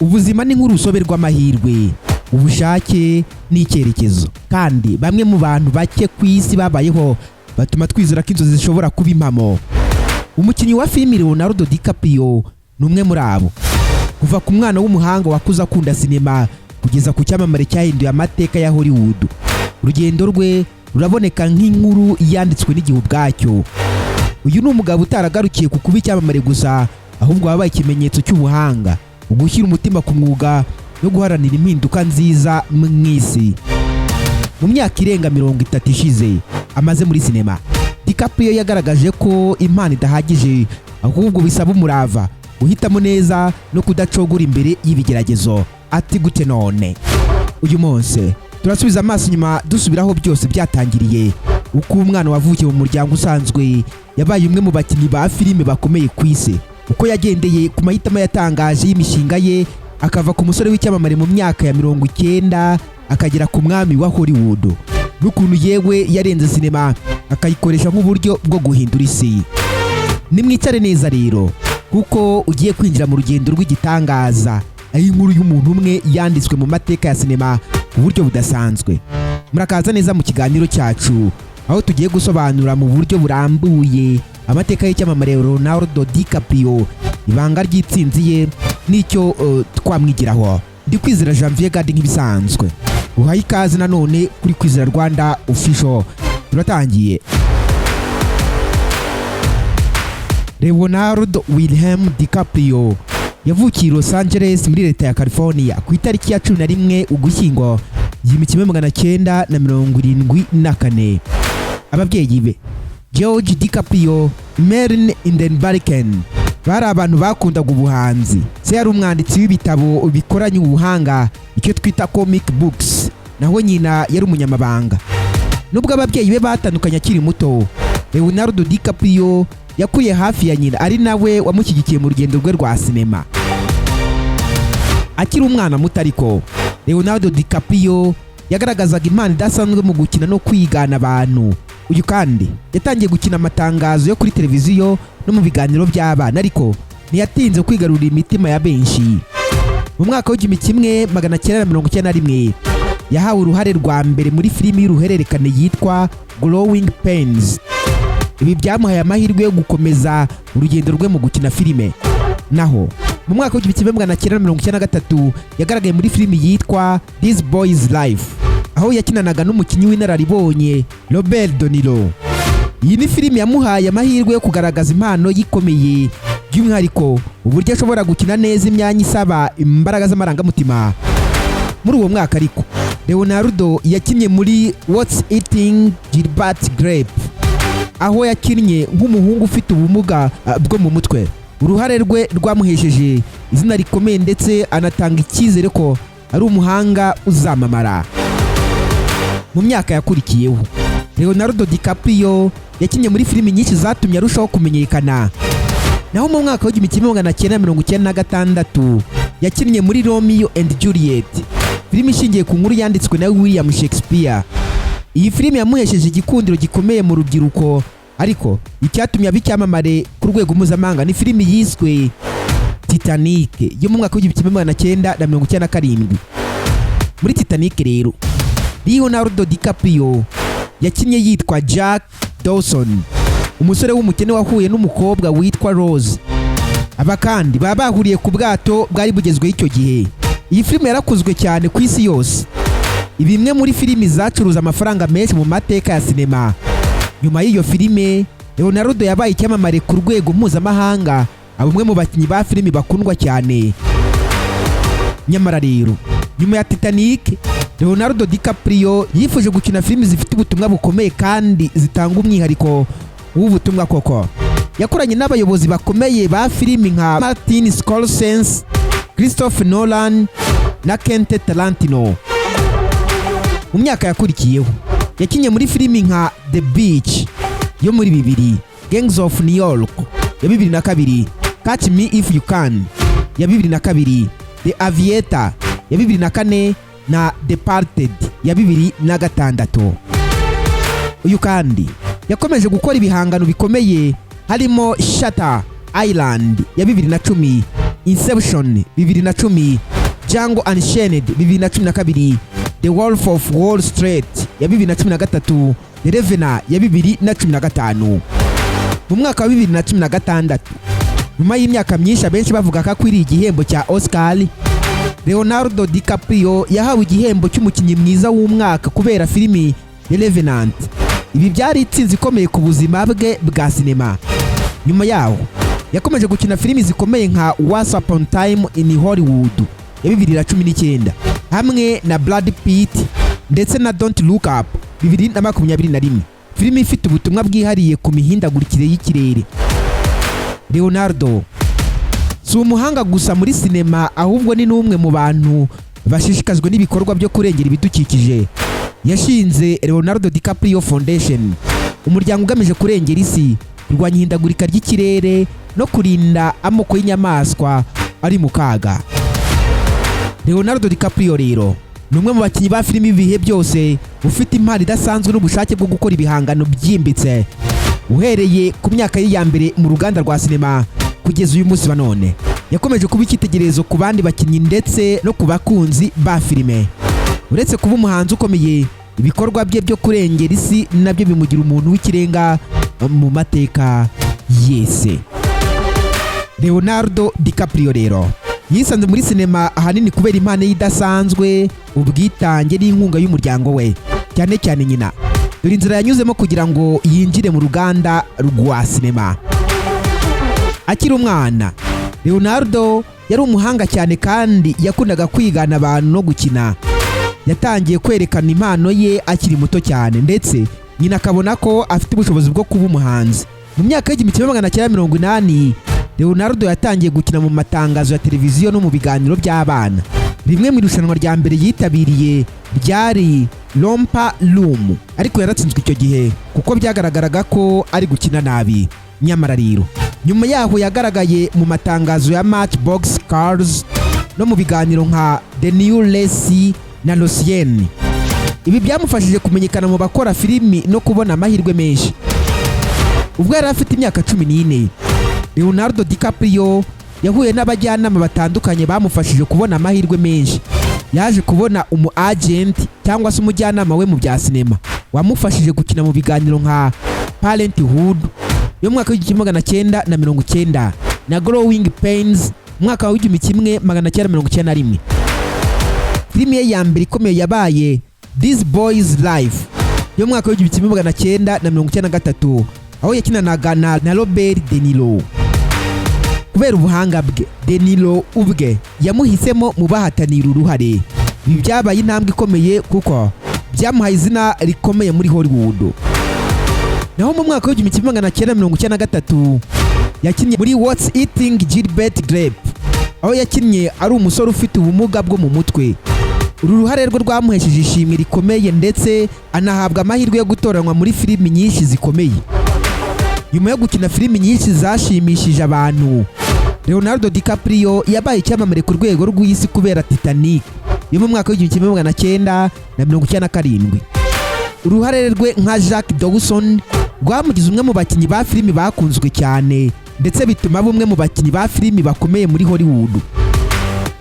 ubuzima ni nk'urusobe rw'amahirwe, ubushake n'icyerekezo, kandi bamwe mu bantu bake ku isi babayeho batuma twizera ko inzozi zishobora kuba impamo. Umukinnyi wa filime Leonardo DiCaprio ni umwe muri abo. Kuva ku mwana w'umuhanga wakuze akunda sinema kugeza ku cyamamare cyahinduye amateka ya Hollywood, urugendo rwe ruraboneka nk'inkuru yanditswe n'igihe ubwacyo. Uyu ni umugabo utaragarukiye ku kuba icyamamare gusa, ahubwo wabaye ikimenyetso cy'ubuhanga, ugushyira umutima ku mwuga no guharanira impinduka nziza mu isi. Mu myaka irenga 30 ishize amaze muri sinema, DiCaprio yagaragaje ko impano idahagije, ahubwo bisaba umurava, uhitamo neza no kudacogora imbere y'ibigeragezo. Ati gute none? Uyu munsi turasubiza amaso inyuma dusubiraho byose byatangiriye, uko umwana wavukiye mu muryango usanzwe yabaye umwe mu bakinnyi ba filime bakomeye ku isi, uko yagendeye ku mahitamo yatangaje y'imishinga ye, akava ku musore w'icyamamare mu myaka ya 90 akagera ku mwami wa Hollywood, n'ukuntu yewe yarenze sinema akayikoresha nk'uburyo bwo guhindura isi. Nimwicare neza rero, kuko ugiye kwinjira mu rugendo rw'igitangaza, aho inkuru y'umuntu umwe yanditswe mu mateka ya sinema ku buryo budasanzwe. Murakaza neza mu kiganiro cyacu, aho tugiye gusobanura mu buryo burambuye amateka y'icyamamare Leonardo DiCaprio, ibanga ry'itsinzi ye n'icyo twamwigiraho. Ndi Kwizera Janvier Gadi nk'ibisanzwe. Uhaye ikaze nanone kuri Kwizera Rwanda Official. Turatangiye. Leonardo Wilhelm DiCaprio yavukiye Los Angeles muri leta ya California ku itariki ya 11 Ugushyingo 1974. Ababyeyi be George DiCaprio, Marilyn Indenbarken, bari abantu bakundaga ubuhanzi. Se yari umwanditsi w'ibitabo bikoranye ubuhanga, icyo twita comic books, naho nyina yari umunyamabanga. Nubwo ababyeyi be batandukanye akiri muto, Leonardo DiCaprio yakuriye hafi ya nyina, ari nawe wamushyigikiye mu rugendo rwe rwa sinema. Akiri umwana muto ariko, Leonardo DiCaprio yagaragazaga impano idasanzwe mu gukina no kwigana abantu. Uyu kandi yatangiye gukina amatangazo yo kuri televiziyo no mu biganiro by'abana, ariko ntiyatinze kwigarurira imitima ya benshi. Mu mwaka w'1991 yahawe uruhare rwa mbere muri filimi y'uruhererekane yitwa Growing Pains. Ibi byamuhaye amahirwe yo gukomeza urugendo rwe mu gukina filime. Naho mu mwaka w'1993 yagaragaye muri filimi yitwa This Boy's Life, aho yakinanaga n'umukinnyi w'inararibonye Robert De Niro. Iyi ni filimi yamuhaye amahirwe yo kugaragaza impano yikomeye, by'umwihariko uburyo ashobora gukina neza imyanya isaba imbaraga z'amarangamutima. Muri uwo mwaka ariko, Leonardo yakinnye muri What's Eating Gilbert Grape, aho yakinnye nk'umuhungu ufite ubumuga bwo mu mutwe. Uruhare rwe rwamuhesheje izina rikomeye ndetse anatanga icyizere ko ari umuhanga uzamamara. Mu myaka yakurikiyeho, Leonardo DiCaprio yakinnye muri filimi nyinshi zatumye arushaho kumenyekana. Naho mu mwaka w'1996 yakinnye muri Romeo and Juliet, filimi ishingiye ku nkuru yanditswe na William Shakespeare. Iyi filimi yamuhesheje igikundiro gikomeye mu rubyiruko, ariko icyatumye abicyamamare ku rwego mpuzamahanga ni filimi yiswe TITANiC yo mu mwaka w'1997. Muri TITANiC rero, Leonardo DiCaprio yakinnye yitwa Jack Dawson, umusore w'umukene wahuye n'umukobwa witwa Rose. Aba kandi baba bahuriye ku bwato bwari bugezweho icyo gihe. Iyi filime yarakuzwe cyane ku isi yose. Ibimwe muri filimi zacuruza amafaranga menshi mu mateka ya sinema. Nyuma y'iyo filime, Leonardo yabaye icyamamare ku rwego mpuzamahanga, abumwe mu bakinnyi ba filimi bakundwa cyane. Nyamara rero, nyuma ya TITANiC, Leonardo DiCaprio yifuje gukina filimi zifite ubutumwa bukomeye kandi zitanga umwihariko w'ubutumwa koko. Yakoranye n'abayobozi bakomeye ba filimi nka Martin Scorsese, Christopher Nolan na Quentin Tarantino. Mu myaka yakurikiyeho, yakinnye muri filimi nka The Beach yo muri 2000, Gangs of New York ya 2002, Catch Me If You Can ya 2002, The Aviator ya 2004 na Departed ya 2006. Uyu kandi yakomeje gukora ibihangano bikomeye harimo Shutter Island ya 2010, Inception 2010, Django Unchained 2012, The Wolf of Wall Street ya 2013, The Revenant ya 2015. Mu mwaka wa 2016, nyuma y'imyaka myinshi abenshi bavuga ko akwiriye igihembo cya Oscar, Leonardo DiCaprio yahawe igihembo cy'umukinnyi mwiza w'umwaka kubera filimi The Revenant. Ibi byari itsinzi ikomeye ku buzima bwe bwa sinema. Nyuma yaho yakomeje gukina filimi zikomeye nka Once Upon a Time in Hollywood ya 2019 hamwe na Brad Pitt ndetse na Don't Look Up 2021, filimi ifite ubutumwa bwihariye ku mihindagurikire y'ikirere. Leonardo si umuhanga gusa muri sinema, ahubwo ni n'umwe mu bantu bashishikajwe n'ibikorwa byo kurengera ibidukikije. Yashinze Leonardo DiCaprio Foundation, umuryango ugamije kurengera isi, kurwanya ihindagurika ry'ikirere no kurinda amoko y'inyamaswa ari mu kaga. Leonardo DiCaprio rero ni umwe mu bakinnyi ba filimi ibihe byose ufite impano idasanzwe n'ubushake bwo gukora ibihangano byimbitse. Uhereye ku myaka ye ya mbere mu ruganda rwa sinema kugeza uyu munsi wa none, yakomeje kuba icyitegererezo ku bandi bakinnyi ndetse no ku bakunzi ba filime. Uretse kuba umuhanzi ukomeye, ibikorwa bye byo kurengera isi nabyo bimugira umuntu w'ikirenga mu mateka yese. Leonardo DiCaprio rero yisanze muri sinema ahanini kubera impano idasanzwe, ubwitange n'inkunga y'umuryango we, cyane cyane nyina. Dore inzira yanyuzemo kugira ngo yinjire mu ruganda rwa sinema. Akiri umwana, Leonardo yari umuhanga cyane kandi yakundaga kwigana abantu no gukina. Yatangiye kwerekana impano ye akiri muto cyane, ndetse nyina akabona ko afite ubushobozi bwo kuba umuhanzi. Mu myaka y'1980, Leonardo yatangiye gukina mu matangazo ya televiziyo no mu biganiro by'abana. Rimwe mu irushanwa rya mbere yitabiriye ryari Rompa Room, ariko yaratsinzwe icyo gihe kuko byagaragaraga ko ari gukina nabi. Nyamara rero nyuma yaho yagaragaye mu matangazo ya Matchbox Cars no mu biganiro nka The New Lacy na Lucienne. Ibi byamufashije kumenyekana mu bakora filimi no kubona amahirwe menshi. Ubwo yari afite imyaka 14, Leonardo DiCaprio yahuye n'abajyanama batandukanye bamufashije kubona amahirwe menshi. Yaje kubona agent cyangwa se umujyanama we mu bya sinema wamufashije gukina mu biganiro nka Parenthood yo mu mwaka w'1990 na Growing Pains mu mwaka wa 1991. Filimi ye ya mbere ikomeye yabaye This Boy's Life yo mu mwaka wa 1993, aho yakinanaga na Robert De Niro. Kubera ubuhanga bwe, De Niro ubwe yamuhisemo mu bahatanira uruhare. Ibi byabaye intambwe ikomeye kuko byamuhaye izina rikomeye muri Hollywood. Naho mu mwaka wa 1993 yakinnye muri What's Eating Gilbert Grape, aho yakinnye ari umusore ufite ubumuga bwo mu mutwe. Uru ruhare rwe rwamuhesheje ishimwe rikomeye ndetse anahabwa amahirwe yo gutoranwa muri filimi nyinshi zikomeye. Nyuma yo gukina filimi nyinshi zashimishije abantu, Leonardo DiCaprio yabaye icyamamare ku rwego rw'isi kubera TITANiC yo mu mwaka w'1997. Uruhare rwe nka Jack Dawson rwamugize umwe mu bakinnyi ba filimi bakunzwe cyane, ndetse bituma bumwe mu bakinnyi ba filimi bakomeye muri Hollywood.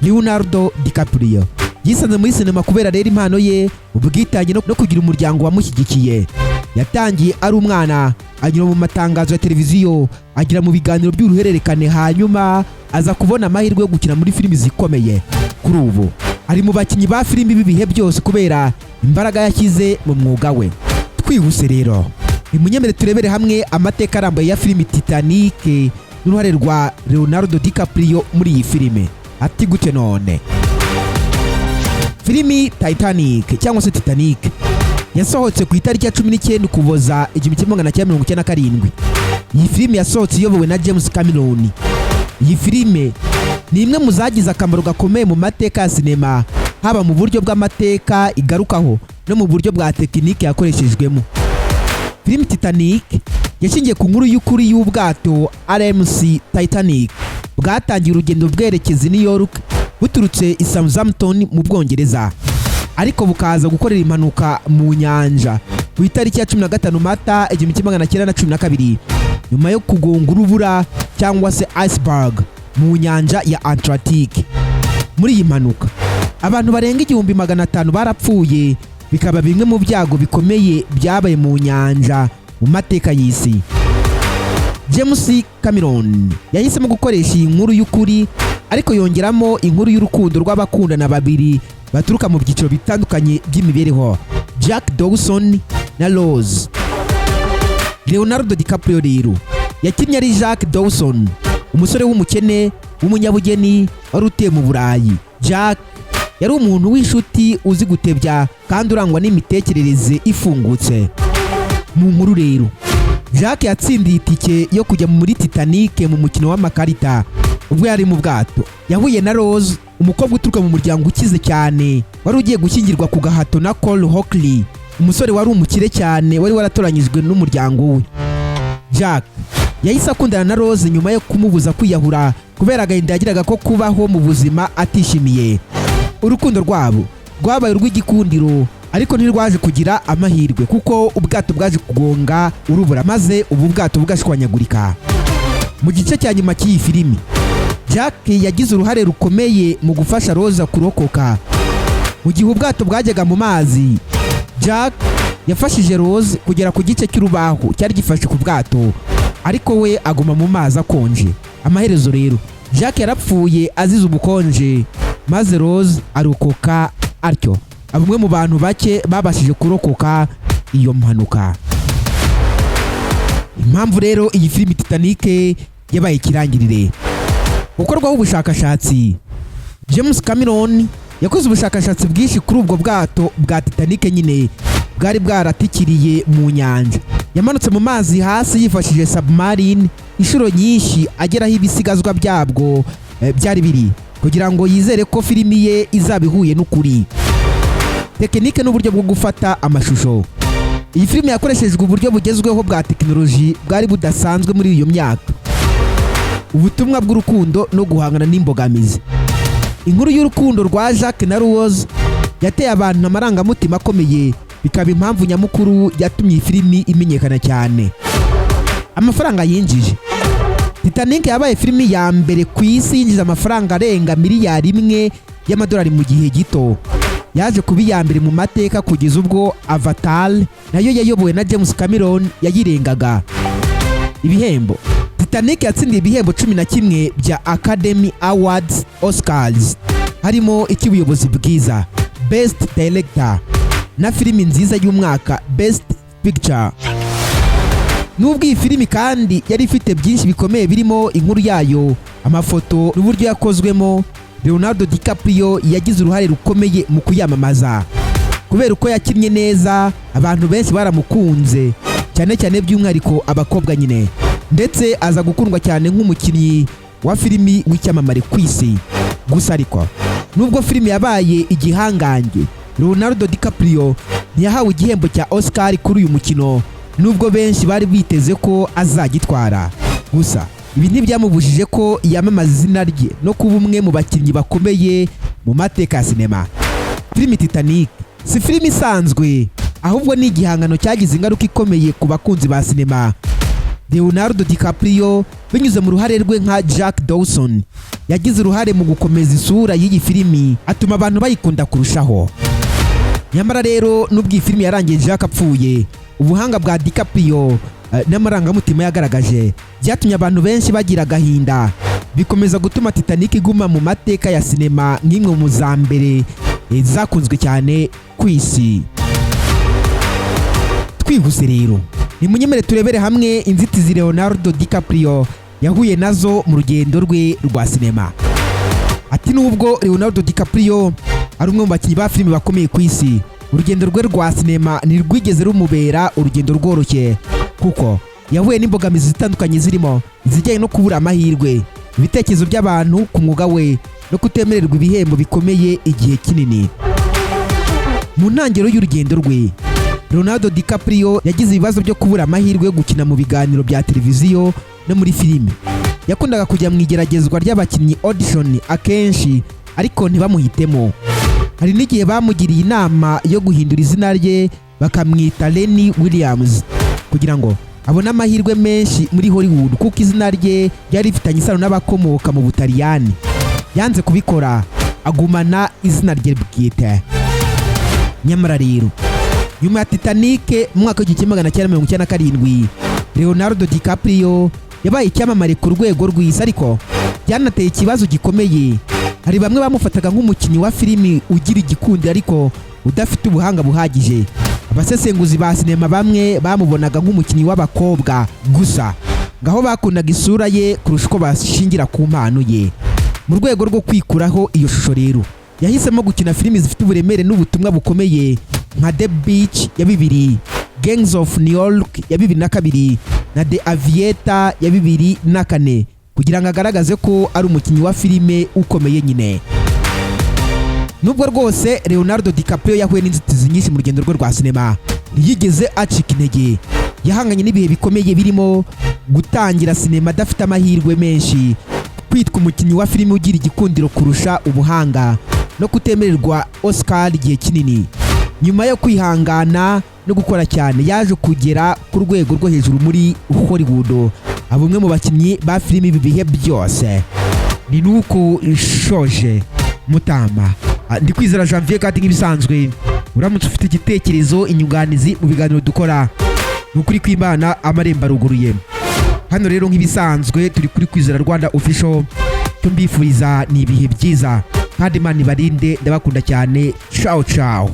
Leonardo DiCaprio yisanze muri sinema kubera rero impano ye, ubwitange no kugira umuryango wamushyigikiye. Yatangiye ari umwana, anyura mu matangazo ya televiziyo, agira mu biganiro by'uruhererekane, hanyuma aza kubona amahirwe yo gukina muri filimi zikomeye. Kuri ubu ari mu bakinnyi ba filimi b'ibihe byose kubera imbaraga yashyize mu mwuga we. Twihuse rero nimunyemere turebere hamwe amateka arambuye ya filimi TITANiC n'uruhare rwa Leonardo DiCaprio muri iyi filime. Ati gute none? Filimi TITANiC cyangwa se TITANiC yasohotse ku itariki ya 19 Ukuboza 1997. Iyi filime yasohotse iyobowe na James Cameron. Iyi filime ni imwe mu zagize akamaro gakomeye mu mateka ya sinema, haba mu buryo bw'amateka igarukaho no mu buryo bwa tekinike yakoreshejwemo. Filimi TITANiC yashingiye ku nkuru y'ukuri y'ubwato RMS Titanic bwatangiye urugendo bwerekeza New York buturutse i Southampton mu Bwongereza, ariko bukaza gukorera impanuka mu nyanja ku itariki ya 15 Mata 1912 nyuma yo kugonga urubura cyangwa se iceberg mu nyanja ya Atlantique. Muri iyi mpanuka abantu barenga 1500 barapfuye, bikaba bimwe mu byago bikomeye byabaye mu nyanja mu mateka y'isi. James Cameron yahisemo gukoresha iyi nkuru y'ukuri, ariko yongeramo inkuru y'urukundo rw'abakundana babiri baturuka mu byiciro bitandukanye by'imibereho, Jack Dawson na Rose. Leonardo DiCaprio rero yakinnye ari Jack Dawson, umusore w'umukene w'umunyabugeni wari utuye mu Burayi. Jack yari umuntu w'inshuti uzi gutebya kandi urangwa n'imitekerereze ifungutse. Mu nkuru rero Jack yatsindiye itike yo kujya muri TITANiC mu mukino w'amakarita. Ubwo yari mu bwato yahuye na Rose, umukobwa uturuka mu muryango ukize cyane wari ugiye gushyingirwa ku gahato na Cole Hockley, umusore wari umukire cyane wari waratoranyijwe n'umuryango we. Jack yahise akundana na Rose nyuma yo kumubuza kwiyahura kubera agahinda yagiraga ko kubaho mu buzima atishimiye. Urukundo rwabo rwabaye urw'igikundiro, ariko ntirwaje kugira amahirwe kuko ubwato bwaje kugonga urubura, maze ubu bwato bugashwanyagurika. Mu gice cya nyuma cy'iyi filimi Jack yagize uruhare rukomeye mu gufasha Rose kurokoka. Mu gihe ubwato bwajyaga mu mazi, Jack yafashije Rose kugera ku gice cy'urubaho cyari gifashe ku bwato, ariko we aguma mu mazi akonje. Amaherezo rero Jack yarapfuye azize ubukonje, maze Rose arokoka atyo. Abumwe mu bantu bake babashije kurokoka iyo mpanuka. Impamvu rero iyi filimi TITANiC yabaye ikirangirire: gukorwaho ubushakashatsi. James Cameron yakoze ubushakashatsi bwinshi kuri ubwo bwato bwa TITANiC nyine bwari bwaratikiriye mu nyanja. Yamanutse mu mazi hasi yifashishije submarine inshuro nyinshi ageraho ibisigazwa byabwo byari biri, kugira ngo yizere ko filimi ye izaba ihuye n'ukuri. Tekinike n'uburyo bwo gufata amashusho. Iyi filimi yakoreshejwe uburyo bugezweho bwa tekinoloji bwari budasanzwe muri iyo myaka. Ubutumwa bw'urukundo no guhangana n'imbogamizi. Inkuru y'urukundo rwa Jack na Rose yateye abantu amarangamutima akomeye, bikaba impamvu nyamukuru yatumye iyi filimi imenyekana cyane. Amafaranga yinjije. TITANiC yabaye filimi ya mbere ku isi yinjiza amafaranga arenga miliyari 1 y'amadolari mu gihe gito. Yaje kuba iya mbere mu mateka kugeza ubwo Avatar nayo yayobowe na James Cameron yayirengaga. Ibihembo. TITANiC yatsindiye ibihembo 11 bya Academy Awards Oscars, harimo icy'ubuyobozi bwiza Best Director na filimi nziza y'umwaka Best Picture. Nubwo iyi filimi kandi yari ifite byinshi bikomeye birimo inkuru yayo, amafoto n'uburyo yakozwemo, Leonardo DiCaprio yagize uruhare rukomeye mu kuyamamaza. Kubera uko yakinnye neza, abantu benshi baramukunze, cyane cyane by'umwihariko abakobwa nyine, ndetse aza gukundwa cyane nk'umukinnyi wa filimi w'icyamamare ku isi. Gusa ariko nubwo filimi yabaye igihangange, Leonardo DiCaprio ntiyahawe igihembo cya Oscar kuri uyu mukino, nubwo benshi bari biteze ko azagitwara. Gusa ibi ntibyamubujije ko yamamaza izina rye no kuba umwe mu bakinnyi bakomeye mu mateka ya sinema. Filimi TITANiC si filimi isanzwe, ahubwo ni igihangano cyagize ingaruka ikomeye ku bakunzi ba sinema. Leonardo DiCaprio binyuze mu ruhare rwe nka Jack Dawson yagize uruhare mu gukomeza isura y'iyi filimi, atuma abantu bayikunda kurushaho. Nyamara rero nubwo iyi filimi yarangiye Jack apfuye, ubuhanga bwa DiCaprio n'amarangamutima yagaragaje byatumye abantu benshi bagira agahinda, bikomeza gutuma TITANiC iguma mu mateka ya sinema nk'imwe mu za mbere zakunzwe cyane ku isi. Twihuse rero nimunyemere turebere hamwe inzitizi Leonardo DiCaprio yahuye nazo mu rugendo rwe rwa sinema. Ati nubwo Leonardo DiCaprio ari umwe mu bakinnyi ba filimi bakomeye ku isi, urugendo rwe rwa sinema ntirwigeze rumubera urugendo rworoshye, kuko yahuye n'imbogamizi zitandukanye zirimo izijyanye no kubura amahirwe, ibitekerezo by'abantu ku mwuga we no kutemererwa ibihembo bikomeye igihe kinini. Mu ntangiriro y'urugendo rwe, Leonardo DiCaprio yagize ibibazo byo kubura amahirwe yo gukina mu biganiro bya televiziyo no muri filimi. Yakundaga kujya mu igeragezwa ry'abakinnyi audition akenshi, ariko ntibamuhitemo. Hari n'igihe bamugiriye inama yo guhindura izina rye bakamwita Lenny Williams kugira ngo abona amahirwe menshi muri Hollywood kuko izina rye ryari rifitanye isano n'abakomoka mu Butaliyani. Yanze kubikora agumana izina rye bwite. Nyamara rero nyuma ya TITANiC mu mwaka w'1997 Leonardo DiCaprio yabaye icyamamare ku rwego rw'isi, ariko byanateye ikibazo gikomeye. Hari bamwe bamufataga nk'umukinnyi wa filimi ugira igikundi ariko udafite ubuhanga buhagije. Abasesenguzi ba sinema bamwe bamubonaga nk'umukinnyi w'abakobwa gusa, ngaho bakundaga isura ye kurusha uko bashingira ku mpano ye. Mu rwego rwo kwikuraho iyo shusho rero yahisemo gukina filimi zifite uburemere n'ubutumwa bukomeye nka The Beach ya 2000, Gangs of New York ya 2002 na The Aviator ya 2004 kugira ngo agaragaze ko ari umukinnyi wa filime ukomeye nyine. Nubwo rwose Leonardo DiCaprio yahuye n'inzitizi nyinshi mu rugendo rwe rwa sinema, ntiyigeze acika intege. Yahanganye n'ibihe bikomeye birimo gutangira sinema adafite amahirwe menshi, kwitwa umukinnyi wa filime ugira igikundiro kurusha ubuhanga, no kutemererwa Oscar igihe kinini. Nyuma yo kwihangana no gukora cyane, yaje kugera ku rwego rwo hejuru muri Hollywood, abumwe mu bakinnyi ba filime ibi bihe byose. Ni nuko ishoje mutama. Ndi Kwizera Janvier kandi nk'ibisanzwe uramutse ufite igitekerezo, inyunganizi mu biganiro dukora, nukuri kw'Imana amarembo aruguruye. Hano rero nk'ibisanzwe turi kuri Kwizera Rwanda Official. Tumbifuriza ni ibihe byiza kandi Imana ibarinde, ndabakunda cyane. Ciao ciao.